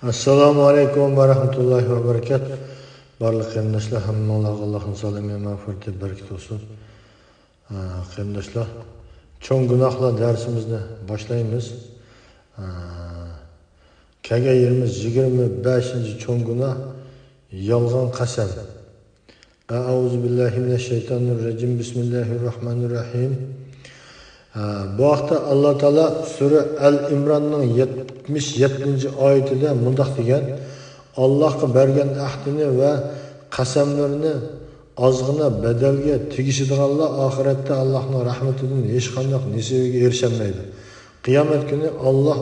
Assalomu alaykum va rahmatullohi va barakatuh. Barliq qarindoshlar, hammanglarga Allohning salom va mag'firati barakati bo'lsin. Qarindoshlar, cho'ng gunohlar darsimizni boshlaymiz. Kelgan 25-cho'ng gunoh yolg'on qasam. A'udzu billahi minash shaytonir rojim. Bismillahirrohmanirrohim. Bu vaqtda Alloh taolo sura Al-Imronning 77-oyatida mundaq degan: Allohga bergan ahdini va qasamlarini ozgina badalga tegishadiganlar oxiratda Allohning rahmatidan hech qanday nasibaga erishamaydi. Qiyomat kuni Alloh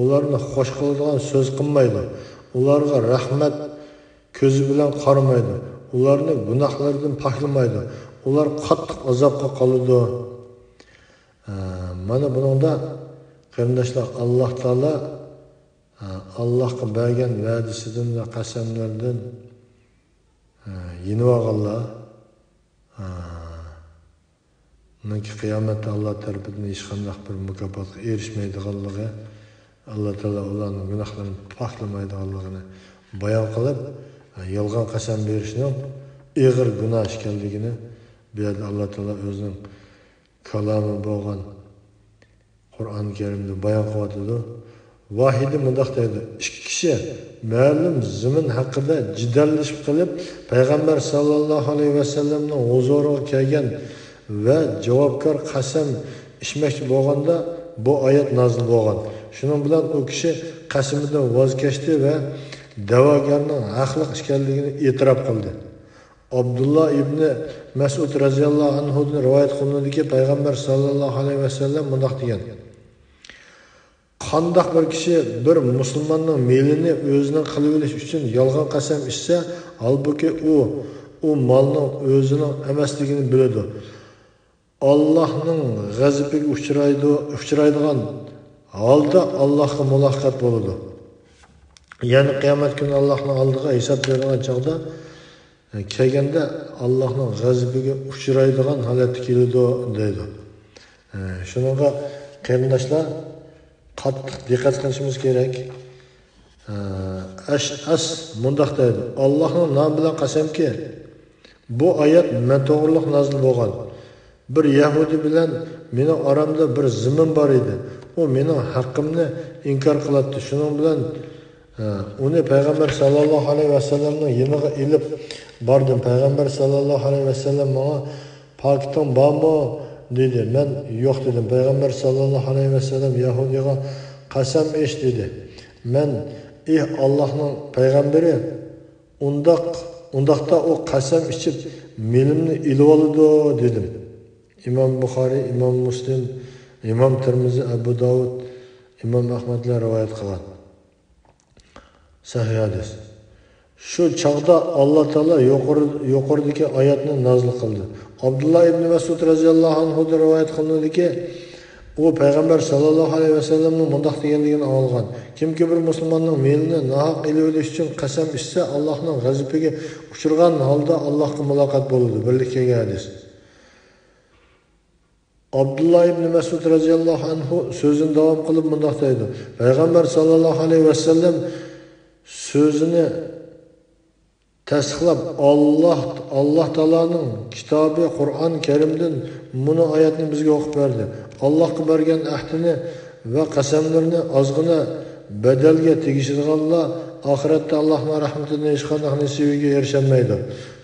ularni xush qiladigan so'z qilmaydi. Ularga rahmat ko'zi bilan qaramaydi. Ularni gunohlaridan paklamaydi. Ular qattiq azobga qoladi. Mana buningda qarindoshlar, Alloh taolo Allohga bergan va'dasidan va qasamlardan yenib olganlar niki qiyomatda Alloh tarafidan hech qanday bir mukofotga erishmaydiganligi, Alloh taolo ularning gunohlarini paklamaydiganligini bayon qilib, yolg'on qasam berishning og'ir gunoh ekanligini bu yerda Alloh taolo o'zining kalomi bo'lgan Qur'oni Karimda bayon qilyapti. Vahidi mundaq deydi: ikki kishi ma'lum zamin haqida jidallashib qilib, payg'ambar sallallohu alayhi vasallamning huzuriga kelgan va javobkor qasam ichmoqchi bo'lganda bu oyat nozil bo'lgan. Shuning bilan u kishi qasamidan voz kechdi va da'vogarning haqli ekanligini e'tirof qildi. Abdullah ibn Mas'ud radhiyallohu anhudan rivoyat qilinadiki, payg'ambar sallallohu alayhi vasallam mundaq degan: qandoq bir kishi bir musulmonning melini o'zining qilib olish uchun yolg'on qasam ichsa, halbuki u molning o'zining emasligini biladi, Allohning g'azabiga uchraydigan holda Allohga muloqot bo'ladi. Ya'ni qiyomat kuni Allohning oldiga hisob beradigan chog'da kelganda Allohning g'azabiga uchraydigan holatga keladi deydi. Shunga qarindoshlar qattiq diqqat qilishimiz kerak. Ash'as mundaq deydi: Allohning nomi bilan qasamki, bu oyat to'g'riliq nozil bo'lgan. Bir Yahudi bilan meni oramda bir zimin bor edi. U mening haqqimni inkor qiladi. Shuning bilan uni payg'ambar sallallohu alayhi vasallamning yoniga ilib bordim. Payg'ambar sallallohu alayhi vasallam menga "Pokiton bormi?" dedi. Men yo'q dedim. Payg'ambar sallallohu alayhi vasallam Yahudiga qasam ich dedi. Men Allohning payg'ambari undaqda u qasam ichib melimni ilib oladi dedim. İmam Buxoriy, İmam Muslim, İmam Tirmizi, Abu Davud, İmam Ahmadlar rivoyat qilgan. Sahih hadis. Shu chaqda Alloh taolo yuqoridagi oyatni nozil qildi. Abdullah ibn Mas'ud radhiyallohu anhu rivoyat qilinadiki, u payg'ambar sallallohu alayhi vasallamning mundaq deganligini olgan: kimki bir musulmonning melini nohaq ilib olish uchun qasam ichsa, Allohning g'azabiga uchragan holda Allohga muloqot bo'ladi. Birlikka hadis. Abdullah ibn Mas'ud radhiyallohu anhu so'zini davom qilib mundaq deydi: payg'ambar sallallohu alayhi vasallam so'zini tasdiqlab, Alloh taoloning kitobi Qur'on Karimdan buni oyatni bizga o'qib berdi. Allohga bergan ahdini va qasamlarini ozgina badalga tegishadiganlar oxiratda Allohning rahmatidan hech qanday nasibaga erishamaydi.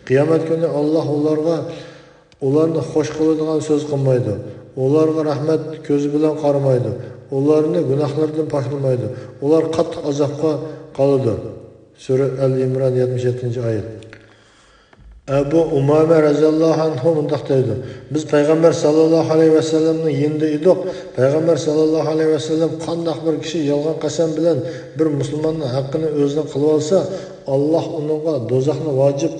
Qiyomat kuni Alloh ularni xush qiladigan so'z qilmaydi. Ularga rahmat ko'zi bilan qaramaydi. Ularni gunohlaridan paklamaydi. Ular qattiq azobga qoladi. Sura Al-Imron 77-oyat. Abu Umama radhiyallohu anhu mundaq deydi: biz payg'ambar sallallohu alayhi vasallamning yonida edik. Payg'ambar sallallohu alayhi vasallam qandoq bir kishi yolg'on qasam bilan bir musulmonning haqqini o'zidan qilib olsa, Alloh uningga do'zaxni vojib,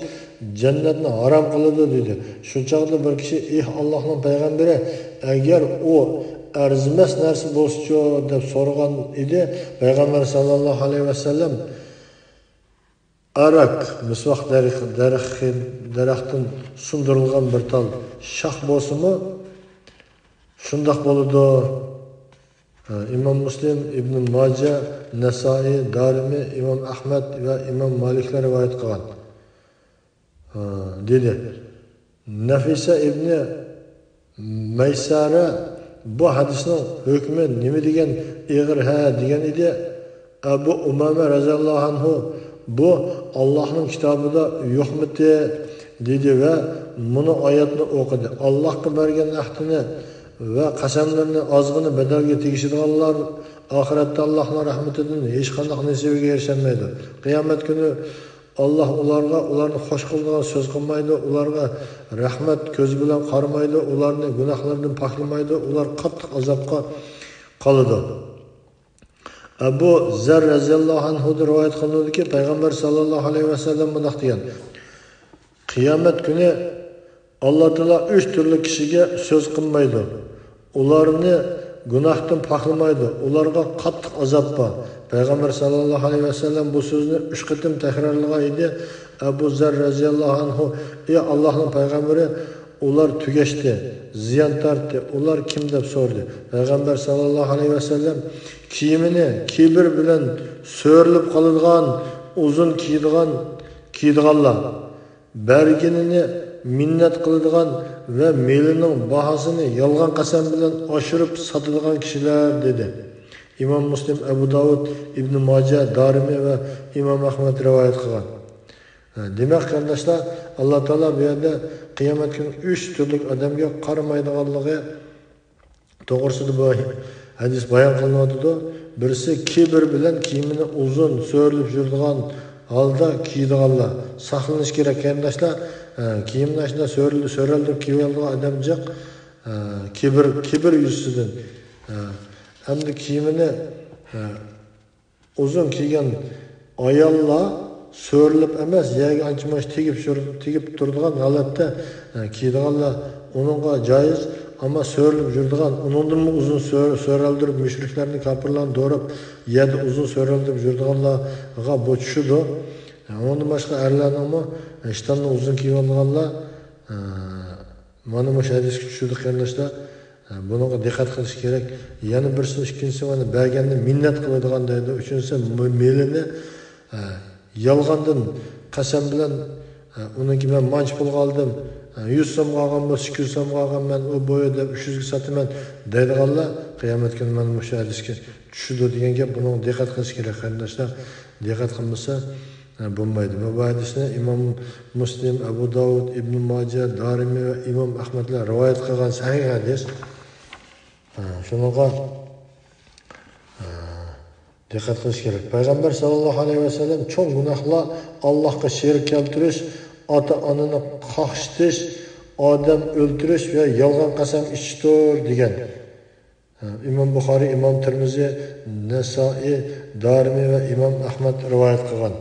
jannatni harom qiladi dedi. Shu chaqda bir kishi: Allohning payg'ambari, agar u arzimas narsa bo'lsa-chi deb so'ragan edi. Payg'ambar sallallohu alayhi vasallam arak, misvaq daraxtdan sundirilgan bir tal shox bo'lsa-mi, shundoq bo'ladi İmam Muslim, İbn Maca, Nasai, Darimi, İmam Ahmed ve İmam Malikler rivayet kılan. Dedi. Nafisa İbni Meysara bu hadisning hükmü nima degan ig'ir ha degan edi. Abu Umama raziyallohu anhu bu Allohning kitobida yo'qmidi dedi ve bunu oyatni o'qidi. Allohga bergan ahdini ve qasamlarni ozg'ini badalga tegishadiganlar oxiratda Allohning rahmatidan hech qanday nasibiga erishmaydi. Qiyomat kuni Allah ularni xo'sh qiladigan so'z qilmaydi, ularga rahmat ko'z bilan qaramaydi, ularni gunohlaridan poklamaydi, ular qattiq azobga qoladi. Abu Zar raziyallohu anhu rivoyat qilinadiki, payg'ambar sallallohu alayhi vasallam bunday degan: Qiyomat kuni Alloh taolo 3 turli kishiga so'z qilmaydi. Ularni gunohdan poklamaydi, ularga qattiq azob bor. Peygamber sallallahu aleyhi ve sellem bu sözünü 3 qitim tekrarlagan edi. Abu Zar raziyallohu anhu: "Ey Allah'ın peygamberi, ular tügeçti, ziyan tarttı. Ular kim?" deb sordu. Peygamber sallallahu aleyhi ve sellem kiyimini kibir bilen sörilip kaladigan, uzun kiydiganlar, berginini minnet kıladigan ve melinin bahasını yalgan qasam bilen aşırıp satadigan kişiler dedi. İmam Muslim, Ebu Davud, İbn Maca, Darimi ve İmam Ahmed rivayet kılgan. Demek kardeşler, Allah Teala bu yerde kıyamet günü 3 türlük adamga qaramaydiganligi to'g'risida bu hadis bayon qilinadi. Birisi kibir bilen kiyimini uzun sörilip yuradigan halda kiydiganlar. Saqlanish kerak kardeşler. Kiyimni ashuna so'ralib kiyadigan odamcaq kibir yuzidan hem de kiyimini uzun kiygan ayollar so'rilib emas, yaga anchamash tegib turadigan holatda kiydiganlar onunga joiz, ama so'rilib yuradigan, uningdan uzun so'raldirib mushriklarni kafirlarni do'rib, yerda uzun so'raldirib yuradiganlarga bu tushidi. Ondan başka erlerinin iştanla uzun kiyganlar mana bu hadisga tushdi kardeşler. Buna dikkat qilish kerak. Yana birisi, ikkinchisi mana berganni minnat qiladigan deydi. Uchinchisi melini yolg'ondan qasam bilan uniki men manch pul qoldim. 100 so'm qolgan bo'lsa, 200 so'm qolgan, men u bo'yida 300 ga sotaman deydiganlar qiyomat kuni mana bu hadisga tushdi degan gap. Buna dikkat qilish kerak kardeşler. Dikkat qilmasa bulmaydı. Bu hadisni İmam Muslim, Abu Davud, İbn Maca, Darimi ve İmam Ahmedler rivayet kılgan sahih hadis. Şununla dikkat qilish kerak. Peygamber sallallahu aleyhi ve sellem çok günahlar Allah'a şerik keltirish, ata-onani qaqshitish, odam o'ldirish ve yolg'on qasam ichishdir degan. İmam Buxoriy, İmam Tirmizi, Nasai, Darimi ve İmam Ahmed rivayet kılgan.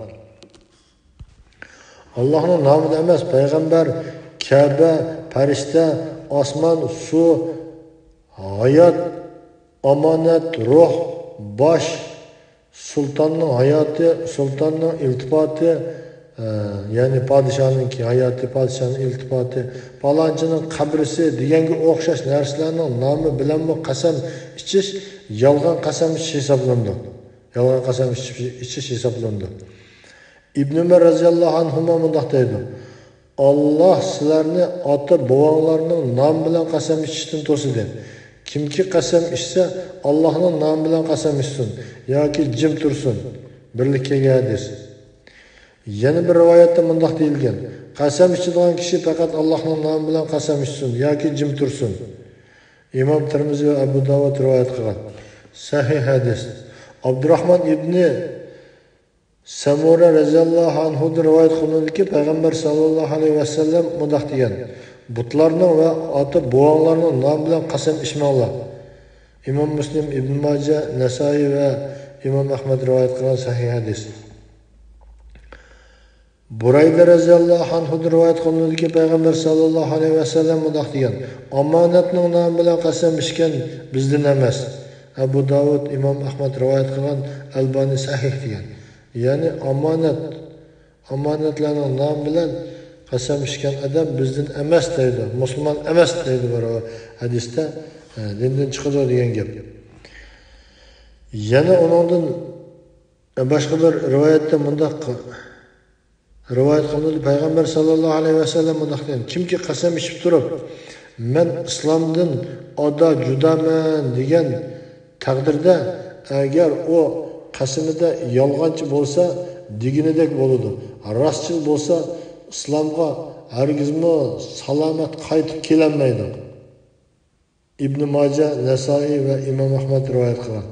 Allah'ın namı emas, peygamber, Kabe, farishta, osmon, su, hayat, amanet, ruh, baş, sultanın hayatı, sultanın iltifatı, yani padişahınki hayatı, padişahın iltifatı, falancının kabrisi, degenge o'xshash narsalarning nomi bilan bu qasam ichish yolg'on qasam ichish hisoblanadi. Yolg'on qasam ichish hisoblanadi. İbn Ömer raziyallohu anhuma bunday deydi: Allah sizlarni ota bobonglarning nom bilan qasam ichishdan to'sidi. Kimki qasam ichsa, Allohning nomi bilan qasam ichsin yoki jim tursin. Birlikka hadis. Yana bir rivoyatda bunday deyilgan: qasam ichadigan kishi faqat Allohning nomi bilan qasam ichsin yoki jim tursin. İmam Tirmizi ve Abu Davud rivoyat qilgan. Sahih hadis. Abdurrahman ibn Samura raziyallohu anhu rivayet qilinadi ki, Peygamber sallallahu aleyhi ve sellem bunday degan: butlarning ve ota bobonglarning nomi bilan qasam ichmanglar. İmam Muslim, İbn Maca, Nasai ve İmam Ahmed rivayet qilgan sahih hadis. Burayda raziyallohu anhu rivayet qilinadi ki, Peygamber sallallahu aleyhi ve sellem bunday degan: omonatning nomi bilan qasam ichgan bizdan emas. Abu Davud, İmam Ahmed rivayet qilgan, Albani sahih degan. Yani amanetlerinin nomi bilan qasam ichgan adam bizden emas deydi. Müslüman emas deydi bu hadiste. Dindan chiqadi degan gap. Yana onundan başka bir rivayette mundaq rivayet qilindi, Peygamber sallallahu aleyhi ve sellem mundaq degan: kimki qasam ichib turib, men islomdan oda judaman degan taqdirda agar o qasamida yolg'onchi bo'lsa, deginidek bo'ladi. Rostchil bo'lsa, islomga hargizmi salomat qaytib kelolmaydi. İbn Majah, Nasoiy va Imom Ahmad rivoyat qilgan.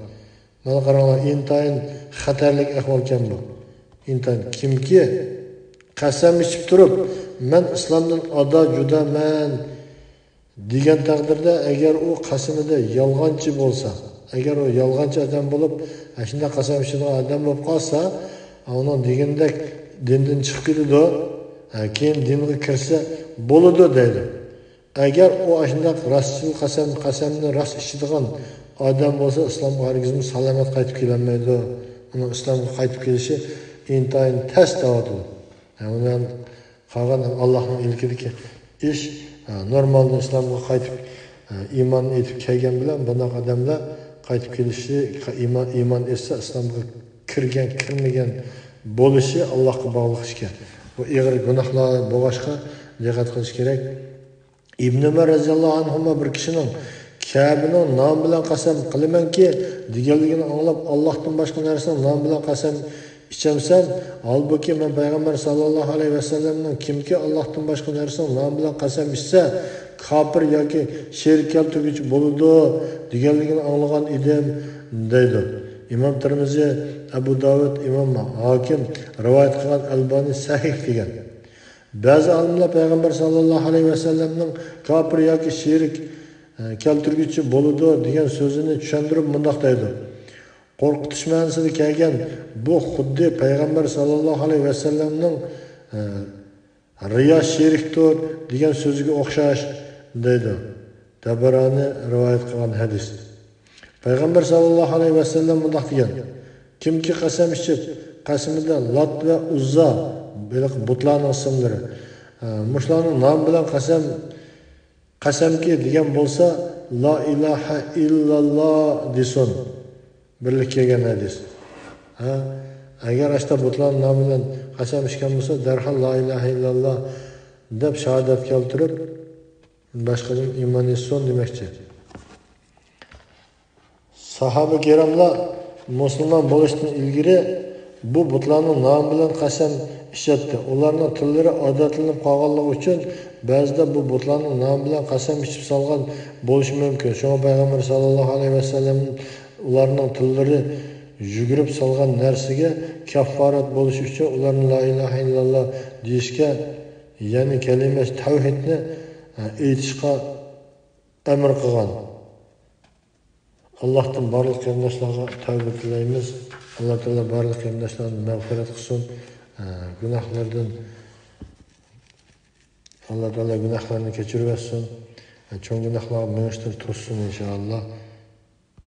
Mana qaranglar, intayin xatarlik ahvol ekan bu. Intayin kimki qasam ichib turib, men islomdan oda judaman degan taqdirda agar u qasamida yolg'onchi bo'lsa, agar u yolg'onchi odam bo'lib, shunda qasam ichadigan odam bo'lib qolsa, onun degandek dindan chiqib ketadi, keyin dinga kirsa bo'ladi deydi. Agar u shunday rostchil qasamni rost ichadigan odam bo'lsa, islomga hargizmi salomat qaytib kelolmaydi. Uni islomga qaytib kelishi intayin tas davodi. Undan qolgan Allohning ilkidagi ish normalda islomga qaytib iymon etib kelgan bilan bunaqa odamlar qaytib kelishi, iymon etsa islomga kirgan, kirmagan bo'lishi Allohga bog'liq ishga. Bu ig'ir gunohlar bo'lg'ashqa diqqat qilish kerak. İbn Ömer radhiyallohu anhu bir kishining Ka'baning nomi bilan qasam qilamanki deganligini anglab, Allohdan boshqa narsaning nomi bilan qasam ichamsan, halbuki men payg'ambar sallallohu alayhi vasallamning kimki Allohdan boshqa narsaning nomi bilan qasam ichsa, kofir yoki sherik keltiruvchi bo'ladi deganligini anglagan edim deydi. İmam Tirmizi, Abu Davud, İmam Hakim rivoyat qilgan, Albani sahih degan. Bazı alimler Peygamber sallallahu aleyhi ve sellem'nin kafir yoki sherik keltirguchi bo'ladi degan so'zini tushuntirib mundaq deydi. Qo'rqitish ma'nosida kelgan bu xuddi Peygamber sallallahu aleyhi ve sellem'nin riyo sherikdir degan so'ziga o'xshash deydi. Tabarani rivoyat qilgan hadis. Peygamber sallallahu aleyhi ve sellem mundaq degan: kimki qasam ichib, qasamida Lat va Uzza butlarning ismlari, mushlarning nomi bilan qasamki degan bo'lsa, la ilaha illalloh desin. Birlik kelgan hadis. Agar ashta butlarning nomi bilan qasam ichgan bo'lsa, darhol la ilaha illalloh deb shahodat keltirib, boshqadan iymon etsin demoqchi. Sahaba kiramlar musulmon bo'lishdan ilgari bu butlarning nomi bilan qasam ishlatdi. Ularning tillari odatlanib qolganligi uchun ba'zida bu butlarning nomi bilan qasam ichib solgan bo'lishi mumkin. Shunga payg'ambar sallallohu alayhi vasallam ularning tillari yugurib solgan narsaga kafforat bo'lishi uchun ularni la ilaha illalloh deyishga, ya'ni kalima tavhidni aytishga amr qilgan. Allohdan barliq qarindoshlarga tavba tilaymiz. Alloh taolo barliq qarindoshlarni mag'firat qilsin. Günahlardan Allah taolo gunohlarni kechirib bersin. Cho'ng gunohlarni minishtirib tursin inshaalloh.